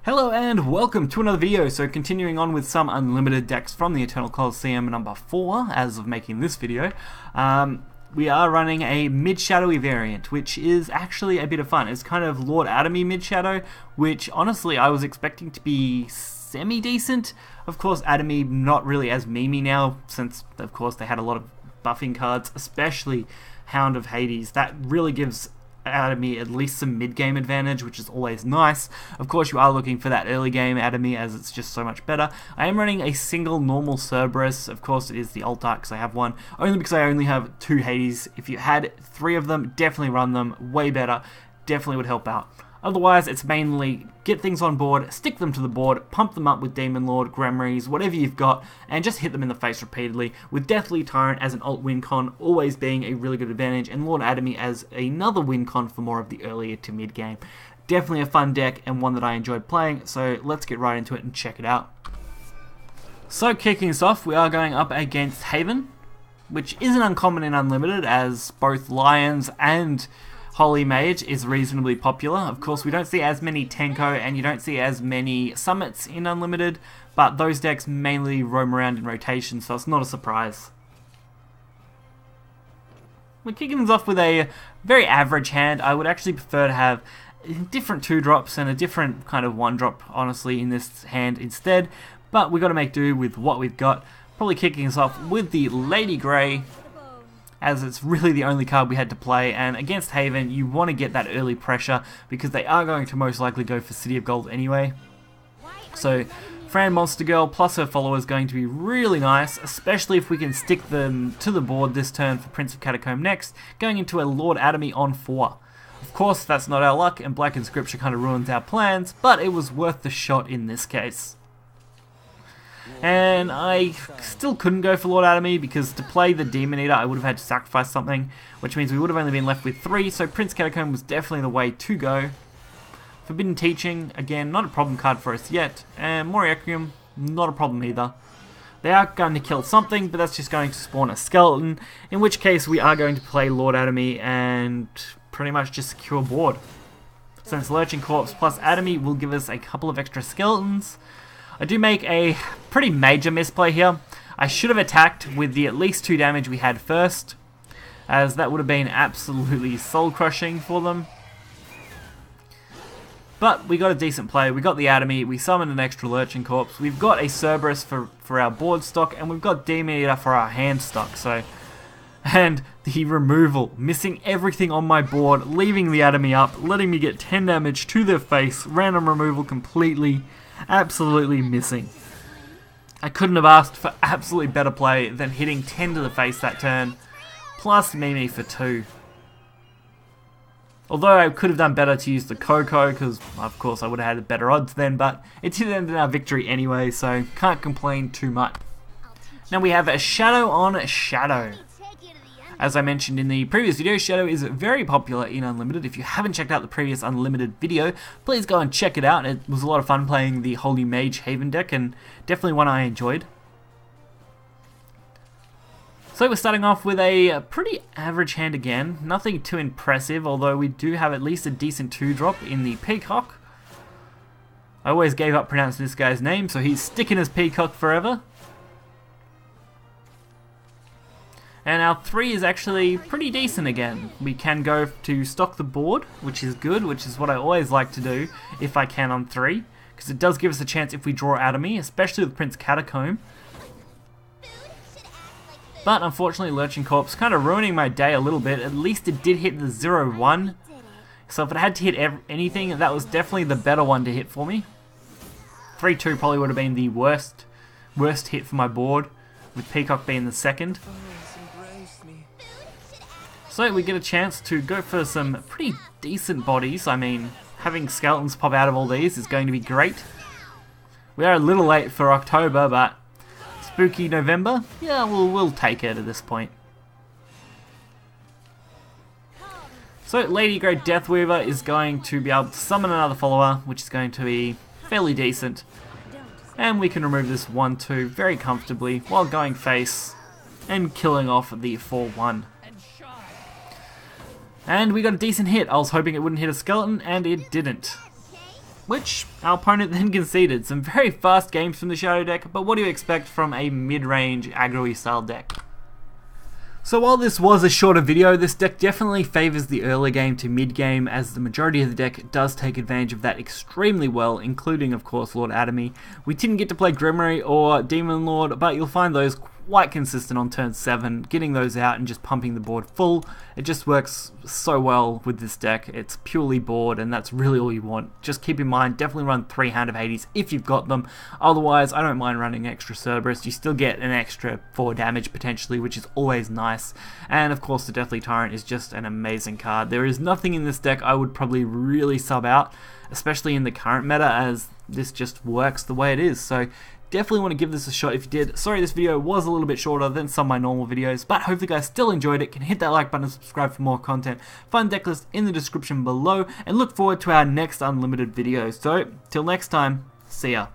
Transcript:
Hello and welcome to another video. So continuing on with some unlimited decks from the Eternal Coliseum number 4 as of making this video. We are running a mid-shadowy variant, which is actually a bit of fun. It's kind of Lord Atomy mid-shadow, which honestly I was expecting to be semi-decent. Of course Atomy not really as memey now, since of course they had a lot of buffing cards, especially Hound of Hades. That really gives Atomy at least some mid-game advantage, which is always nice. Of course you are looking for that early game Atomy, as it's just so much better. I am running a single normal Cerberus. Of course it is the alt-art because I have one, only because I only have 2 Hades. If you had 3 of them, definitely run them, way better, definitely would help out. Otherwise, it's mainly get things on board, stick them to the board, pump them up with Demon Lord, Gremries, whatever you've got, and just hit them in the face repeatedly, with Deathly Tyrant as an alt win con always being a really good advantage, and Lord Atomy as another win con for more of the earlier to mid game. Definitely a fun deck, and one that I enjoyed playing, so let's get right into it and check it out. So kicking us off, we are going up against Haven, which isn't uncommon in Unlimited, as both Lions and Holy Mage is reasonably popular. Of course, we don't see as many Tenko and you don't see as many Summits in Unlimited, but those decks mainly roam around in rotation, so it's not a surprise. We're kicking us off with a very average hand. I would actually prefer to have different 2-drops and a different kind of 1-drop, honestly, in this hand instead, but we've got to make do with what we've got. Probably kicking us off with the Lady Grey, as it's really the only card we had to play, and against Haven you want to get that early pressure because they are going to most likely go for City of Gold anyway. So Fran Monster Girl plus her follower is going to be really nice, especially if we can stick them to the board this turn for Prince of Catacomb next, going into a Lord Atomy on 4. Of course that's not our luck and Black Inscription kind of ruins our plans, but it was worth the shot in this case. And I still couldn't go for Lord Atomy because to play the Demon Eater I would have had to sacrifice something, which means we would have only been left with 3, so Prince Catacomb was definitely the way to go. Forbidden Teaching, again, not a problem card for us yet, and Moriaquium, not a problem either. They are going to kill something, but that's just going to spawn a skeleton, in which case we are going to play Lord Atomy and pretty much just secure board. Since Lurching Corpse plus Atomy will give us a couple of extra skeletons, I do make a pretty major misplay here. I should have attacked with the at least 2 damage we had first, as that would have been absolutely soul crushing for them. But we got a decent play, we got the Atomy, we summoned an extra Lurching Corpse, we've got a Cerberus for our board stock, and we've got Demon Eater for our hand stock. And the removal, missing everything on my board, leaving the Atomy up, letting me get 10 damage to their face, random removal completely. Absolutely missing. I couldn't have asked for absolutely better play than hitting 10 to the face that turn, plus Mimi for 2. Although I could have done better to use the Coco, because of course I would have had better odds then, but it did end in our victory anyway, so can't complain too much. Now we have a Shadow on Shadow. As I mentioned in the previous video, Shadow is very popular in Unlimited. If you haven't checked out the previous Unlimited video, please go and check it out. It was a lot of fun playing the Holy Mage Haven deck, and definitely one I enjoyed. So we're starting off with a pretty average hand again. Nothing too impressive, although we do have at least a decent 2-drop in the Peacock. I always gave up pronouncing this guy's name, so he's sticking his Peacock forever. And our 3 is actually pretty decent again. We can go to stock the board, which is good, which is what I always like to do if I can on 3. Because it does give us a chance if we draw Atomy, especially with Prince Catacomb. But unfortunately Lurching Corpse kind of ruining my day a little bit. At least it did hit the 0-1. So if it had to hit anything, that was definitely the better one to hit for me. 3-2 probably would have been the worst hit for my board, with Peacock being the second. So we get a chance to go for some pretty decent bodies. I mean, having skeletons pop out of all these is going to be great. We are a little late for October, but spooky November, yeah, we'll take it at this point. So Lady Grey Deathweaver is going to be able to summon another follower, which is going to be fairly decent. And we can remove this 1-2 very comfortably while going face and killing off the 4-1. And we got a decent hit. I was hoping it wouldn't hit a skeleton, and it didn't. which our opponent then conceded. Some very fast games from the Shadow deck, but what do you expect from a mid-range aggro-y style deck? So while this was a shorter video, this deck definitely favours the early game to mid game, as the majority of the deck does take advantage of that extremely well, including of course Lord Atomy. We didn't get to play Grimoire or Demon Lord, but you'll find those quite consistent on turn 7, getting those out and just pumping the board full. It just works so well with this deck. It's purely board, and that's really all you want. Just keep in mind, definitely run 3 Hand of Hades if you've got them. Otherwise, I don't mind running extra Cerberus. You still get an extra 4 damage potentially, which is always nice. And of course, the Deathly Tyrant is just an amazing card. There is nothing in this deck I would probably really sub out, especially in the current meta, as this just works the way it is. So definitely want to give this a shot if you did. Sorry this video was a little bit shorter than some of my normal videos, but hopefully you guys still enjoyed it. Can hit that like button and subscribe for more content. Find deck list in the description below, and look forward to our next unlimited video. So till next time, see ya.